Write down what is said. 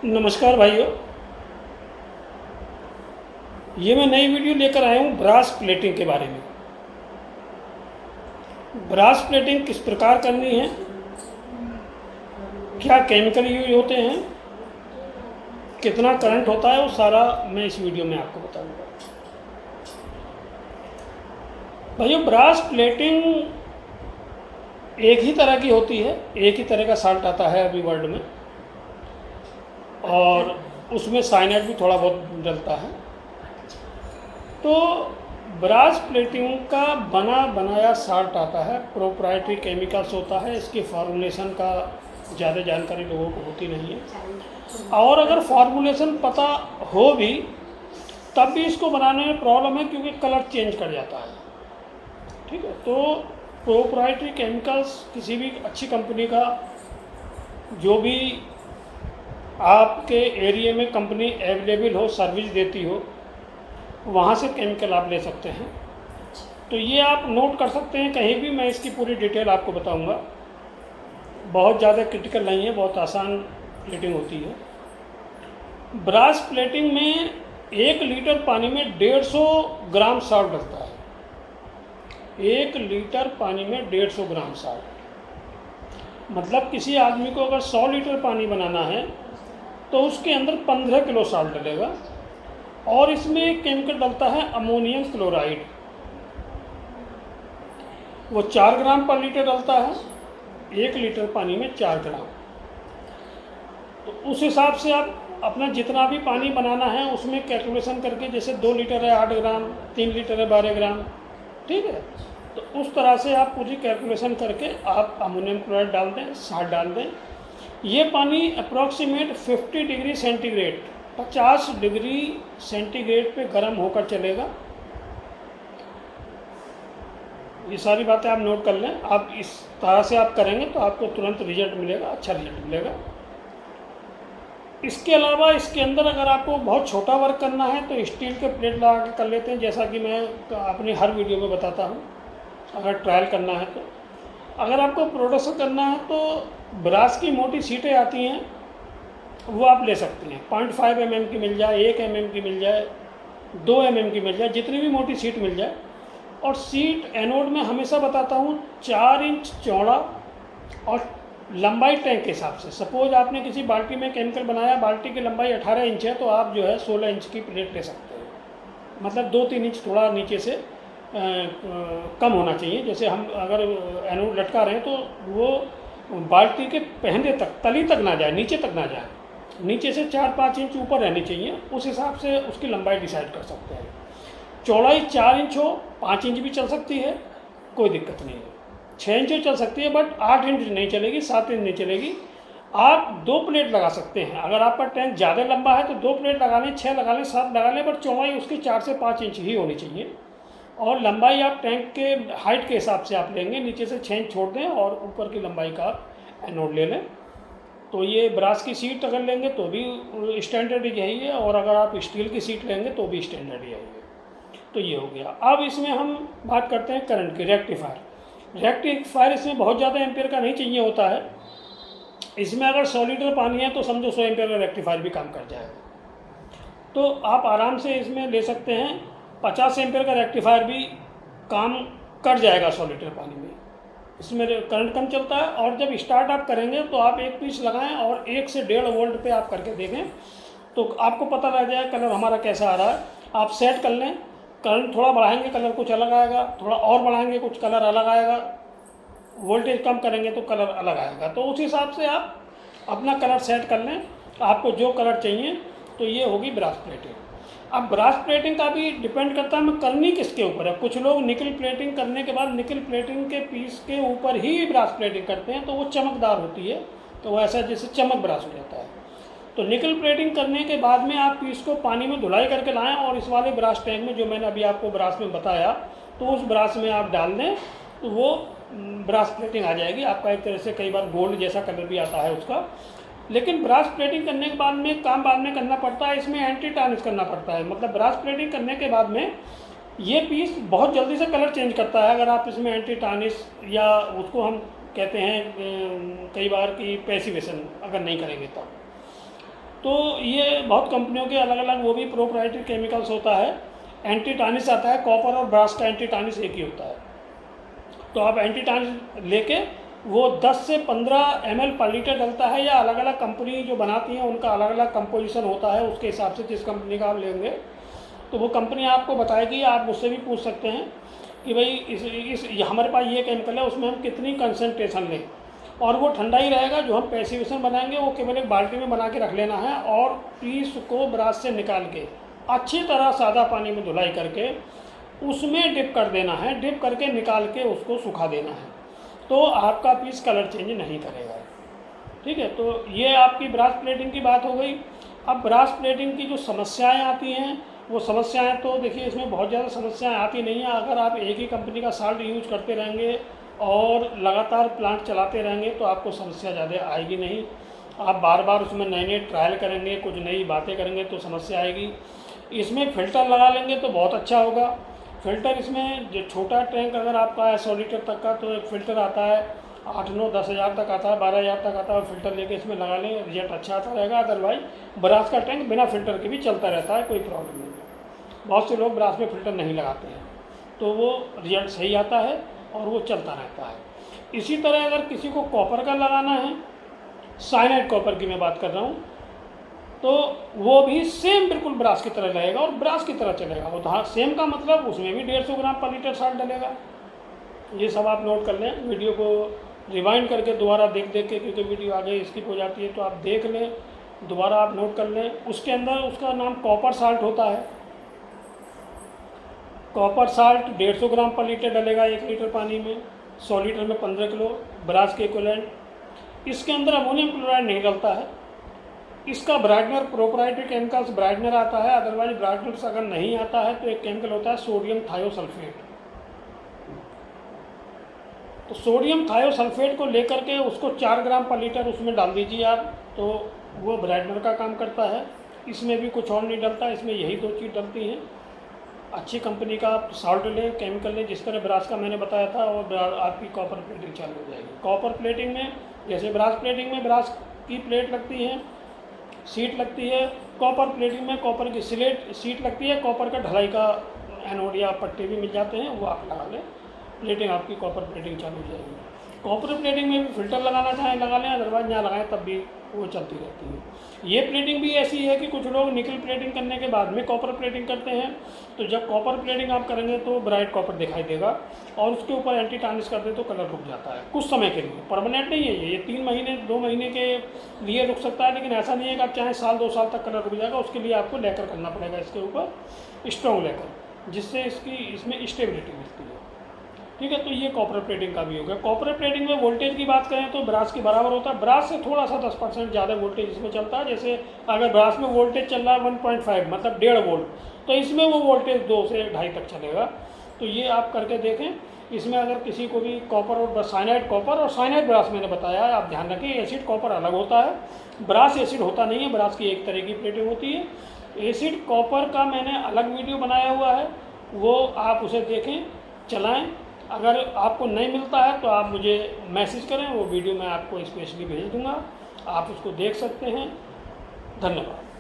नमस्कार भाइयों, ये मैं नई वीडियो लेकर आया हूँ ब्रास प्लेटिंग के बारे में। ब्रास प्लेटिंग किस प्रकार करनी है, क्या केमिकल यूज होते हैं, कितना करंट होता है, वो सारा मैं इस वीडियो में आपको बताऊंगा। भाइयों, ब्रास प्लेटिंग एक ही तरह की होती है, एक ही तरह का साल्ट आता है अभी वर्ल्ड में, और उसमें साइनाइड भी थोड़ा बहुत डलता है। तो ब्रास प्लेटिंग का बना बनाया साल्ट आता है, प्रोप्राइटरी केमिकल्स होता है, इसकी फार्मूलेशन का ज़्यादा जानकारी लोगों को होती नहीं है, और अगर फार्मूलेशन पता हो भी तब भी इसको बनाने में प्रॉब्लम है क्योंकि कलर चेंज कर जाता है। ठीक है, तो प्रोप्राइटरी केमिकल्स किसी भी अच्छी कंपनी का, जो भी आपके एरिया में कंपनी अवेलेबल हो, सर्विस देती हो, वहाँ से केमिकल आप ले सकते हैं। तो ये आप नोट कर सकते हैं कहीं भी, मैं इसकी पूरी डिटेल आपको बताऊंगा। बहुत ज़्यादा क्रिटिकल नहीं है, बहुत आसान प्लेटिंग होती है। ब्रास प्लेटिंग में 1 लीटर पानी में 150 ग्राम साल्ट डलता है। 1 लीटर पानी में 150 ग्राम साल्ट, मतलब किसी आदमी को अगर 100 लीटर पानी बनाना है तो उसके अंदर 15 किलो साल्ट डलेगा। और इसमें एक केमिकल डलता है अमोनियम क्लोराइड, वो 4 ग्राम पर लीटर डलता है। 1 लीटर पानी में 4 ग्राम। तो उस हिसाब से आप अपना जितना भी पानी बनाना है उसमें कैलकुलेशन करके, जैसे 2 लीटर है 8 ग्राम, 3 लीटर है 12 ग्राम, ठीक है, तो उस तरह से आप पूरी कैलकुलेशन करके आप अमोनियम क्लोराइड डाल दें, साल्ट डाल दें। ये पानी approximate 50 degree centigrade, 50 degree centigrade पे गर्म होकर चलेगा। ये सारी बातें आप नोट कर लें। आप इस तरह से आप करेंगे तो आपको तुरंत रिजल्ट मिलेगा, अच्छा रिजल्ट मिलेगा। इसके अलावा इसके अंदर अगर आपको बहुत छोटा वर्क करना है तो स्टील के प्लेट लगा के कर लेते हैं, जैसा कि मैं अपनी हर वीडियो में बताता हूँ। अगर ट्रायल करना है तो, अगर आपको प्रोडक्शन करना है तो ब्रास की मोटी सीटें आती हैं, वो आप ले सकते हैं। 0.5 mm की मिल जाए, 1 mm की मिल जाए, 2 mm की मिल जाए, जितनी भी मोटी सीट मिल जाए। और सीट एनोड में हमेशा बताता हूँ 4 इंच चौड़ा, और लंबाई टैंक के हिसाब से। सपोज आपने किसी बाल्टी में केमिकल बनाया, बाल्टी की लंबाई 18 इंच है, तो आप जो है 16 इंच की प्लेट ले सकते हैं। मतलब 2-3 इंच थोड़ा नीचे से कम होना चाहिए। जैसे हम अगर एनोड लटका रहे हैं तो वो बाल्टी के पहने तक, तली तक ना जाए, नीचे तक ना जाए, नीचे से 4-5 इंच ऊपर रहनी चाहिए। उस हिसाब से उसकी लंबाई डिसाइड कर सकते हैं। चौड़ाई 4 इंच हो, 5 इंच भी चल सकती है, कोई दिक्कत नहीं है। 6 इंच चल सकती है, बट 8 इंच नहीं चलेगी, 7 इंच नहीं चलेगी। आप 2 प्लेट लगा सकते हैं। अगर आपका टैंक ज़्यादा लंबा है तो 2 प्लेट लगा लें, 6 लगा लें, 7 लगा लें, बट चौड़ाई उसकी 4 से 5 इंच ही होनी चाहिए। और लंबाई आप टैंक के हाइट के हिसाब से आप लेंगे, नीचे से 6 इंच छोड़ दें और ऊपर की लंबाई का एनोड ले लें। तो ये ब्रास की सीट अगर लेंगे तो भी स्टैंडर्ड यही है, और अगर आप स्टील की सीट लेंगे तो भी स्टैंडर्ड यही है। तो ये हो गया। अब इसमें हम बात करते हैं करंट की। रेक्टिफायर, रेक्टिफायर इसमें बहुत ज़्यादा एम्पियर का नहीं चाहिए होता है। इसमें अगर 100 लीटर पानी है तो समझो 100 एम्पियर का रेक्टिफायर भी काम कर जाएगा। तो आप आराम से इसमें ले सकते हैं। 50 एम्पियर का रेक्टिफायर भी काम कर जाएगा 100 लीटर पानी में। इसमें करंट कम चलता है। और जब स्टार्ट आप करेंगे तो आप एक पीस लगाएं और 1 से 1.5 वोल्ट पे आप करके देखें तो आपको पता लग जाएगा कलर हमारा कैसा आ रहा है। आप सेट कर लें। करंट थोड़ा बढ़ाएंगे कलर कुछ अलग आएगा, थोड़ा और बढ़ाएंगे कुछ कलर अलग आएगा, वोल्टेज कम करेंगे तो कलर अलग आएगा। तो उस हिसाब से आप अपना कलर सेट कर लें, आपको जो कलर चाहिए। तो ये होगी ब्रास प्लेटिंग। अब ब्रास प्लेटिंग का भी डिपेंड करता है करनी किसके ऊपर है। कुछ लोग निकल प्लेटिंग करने के बाद निकल प्लेटिंग के पीस के ऊपर ही ब्रास प्लेटिंग करते हैं, तो वो चमकदार होती है, तो वो ऐसा जैसे चमक ब्रास हो जाता है। तो निकल प्लेटिंग करने के बाद में आप पीस को पानी में धुलाई करके लाएं, और इस वाले ब्रास टैंक में जो मैंने अभी आपको ब्रास में बताया, तो उस ब्रास में आप डाल दें, तो वो ब्रास प्लेटिंग आ जाएगी। आपका एक तरह से कई बार गोल्ड जैसा कलर भी आता है उसका। लेकिन ब्रास प्लेटिंग करने के बाद में काम बाद में करना पड़ता है, इसमें एंटी टार्निश करना पड़ता है। मतलब ब्रास प्लेटिंग करने के बाद में ये पीस बहुत जल्दी से कलर चेंज करता है अगर आप इसमें एंटी टार्निश, या उसको हम कहते हैं कई बार कि पैसिवेशन अगर नहीं करेंगे तो। तो ये बहुत कंपनियों के अलग अलग वो भी प्रोप्राइटरी केमिकल्स होता है। एंटी टार्निश आता है, कॉपर और ब्रास का एंटी टार्निश एक ही होता है। तो आप एंटी टार्निश लेके वो 10 से 15 ml पर लीटर डलता है, या अलग अलग कंपनी जो बनाती हैं उनका अलग अलग कंपोजिशन होता है, उसके हिसाब से जिस कंपनी का आप लेंगे तो वो कंपनी आपको बताएगी। आप मुझसे भी पूछ सकते हैं कि भाई इस हमारे पास ये केमिकल है, उसमें हम कितनी कंसनट्रेशन लें, और वो ठंडा ही रहेगा। जो हम पैसिवेशन बनाएंगे वो केवल एक बाल्टी में बना के रख लेना है, और पीस को ब्रास से निकाल के अच्छी तरह सादा पानी में धुलाई करके उसमें डिप कर देना है। डिप करके निकाल के उसको सुखा देना है, तो आपका पीस कलर चेंज नहीं करेगा। ठीक है, तो ये आपकी ब्रास प्लेटिंग की बात हो गई। अब ब्रास प्लेटिंग की जो समस्याएं आती हैं, वो समस्याएं तो देखिए इसमें बहुत ज़्यादा समस्याएं आती नहीं हैं। अगर आप एक ही कंपनी का साल्ट यूज करते रहेंगे और लगातार प्लांट चलाते रहेंगे तो आपको समस्या ज़्यादा आएगी नहीं। आप बार बार उसमें नए नए ट्रायल करेंगे, कुछ नई बातें करेंगे तो समस्या आएगी। इसमें फ़िल्टर लगा लेंगे तो बहुत अच्छा होगा। फ़िल्टर इसमें जो छोटा टैंक अगर आपका है 100 लीटर तक का, तो एक फ़िल्टर आता है 8-9-10 हज़ार तक आता है, 12 हज़ार तक आता है। फ़िल्टर लेके इसमें लगा लें, रिजल्ट अच्छा आता रहेगा। अदरवाइज ब्रास का टैंक बिना फ़िल्टर के भी चलता रहता है, कोई प्रॉब्लम नहीं है। बहुत से लोग ब्रास में फ़िल्टर नहीं लगाते हैं, तो वो रिजल्ट सही आता है और वो चलता रहता है। इसी तरह अगर किसी को कॉपर का लगाना है, साइनाइड कॉपर की मैं बात कर रहा हूँ, तो वो भी सेम बिल्कुल ब्रास की तरह रहेगा और ब्रास की तरह चलेगा। वो हाँ सेम का मतलब उसमें भी 150 ग्राम पर लीटर साल्ट डलेगा। ये सब आप नोट कर लें। वीडियो को रिवाइंड करके दोबारा देख के, क्योंकि वीडियो आगे स्किप हो जाती है, तो आप देख लें, दोबारा आप नोट कर लें। उसके अंदर उसका नाम कॉपर साल्ट होता है। कॉपर साल्ट 150 ग्राम पर लीटर डलेगा 1 लीटर पानी में। 100 लीटर में 15 किलो ब्रास के इक्विवेलेंट। इसके अंदर अमोनियम क्लोराइड नहीं डलता है। इसका ब्राइटनर प्रोप्राइटरी केमिकल्स ब्राइटनर आता है। अदरवाइज ब्राइटनर अगर नहीं आता है तो एक केमिकल होता है सोडियम थायोसल्फेट। तो सोडियम थायोसल्फेट को लेकर के उसको 4 ग्राम पर लीटर उसमें डाल दीजिए आप, तो वो ब्राइटनर का काम करता है। इसमें भी कुछ और नहीं डलता, इसमें यही 2 चीज़ डलती हैं। अच्छी कंपनी का आप साल्ट लें, केमिकल लें, जिस तरह ब्रास का मैंने बताया था, और आपकी कॉपर प्लेटिंग चालू हो जाएगी। कॉपर प्लेटिंग में जैसे ब्रास प्लेटिंग में ब्रास की प्लेट लगती है, सीट लगती है। कॉपर प्लेटिंग में कॉपर की सीट लगती है। कॉपर का ढलाई का एनोड या पट्टे भी मिल जाते हैं, वो आप लगा लें, प्लेटिंग आपकी कॉपर प्लेटिंग चालू हो जाएगी। कॉपर प्लेटिंग में भी फ़िल्टर लगाना चाहें लगा लें, अदरवाइज ना लगाएं तब भी वो चलती रहती है। ये प्लेटिंग भी ऐसी है कि कुछ लोग निकल प्लेटिंग करने के बाद में कॉपर प्लेटिंग करते हैं। तो जब कॉपर प्लेटिंग आप करेंगे तो ब्राइट कॉपर दिखाई देगा, और उसके ऊपर एंटी टार्निश कर दे तो कलर रुक जाता है कुछ समय के लिए। परमानेंट नहीं है ये 3 महीने 2 महीने के लिए रुक सकता है, लेकिन ऐसा नहीं है कि आप चाहे साल 2 साल तक कलर रुक जाएगा। उसके लिए आपको लेकर करना पड़ेगा इसके ऊपर स्ट्रॉन्ग लेकर, जिससे इसमें स्टेबिलिटी मिलती है। ठीक है, तो ये कॉपर प्लेटिंग का भी हो गया। कॉपर प्लेटिंग में वोल्टेज की बात करें तो ब्रास के बराबर होता है। ब्रास से थोड़ा सा 10% ज़्यादा वोल्टेज इसमें चलता है। जैसे अगर ब्रास में वोल्टेज चल रहा है 1.5 मतलब 1.5 वोल्ट, तो इसमें वो वोल्टेज 2 से 2.5 तक चलेगा। तो ये आप करके देखें। इसमें अगर किसी को भी कॉपर और साइनाइड कॉपर और साइनाइड ब्रास मैंने बताया है, आप ध्यान रखें। एसिड कॉपर अलग होता है, ब्रास एसिड होता नहीं है। ब्रास की एक तरह की प्लेटिंग होती है। एसिड कॉपर का मैंने अलग वीडियो बनाया हुआ है, वो आप उसे देखें, चलाएं। अगर आपको नहीं मिलता है तो आप मुझे मैसेज करें, वो वीडियो मैं आपको स्पेशली भेज दूंगा, आप उसको देख सकते हैं। धन्यवाद।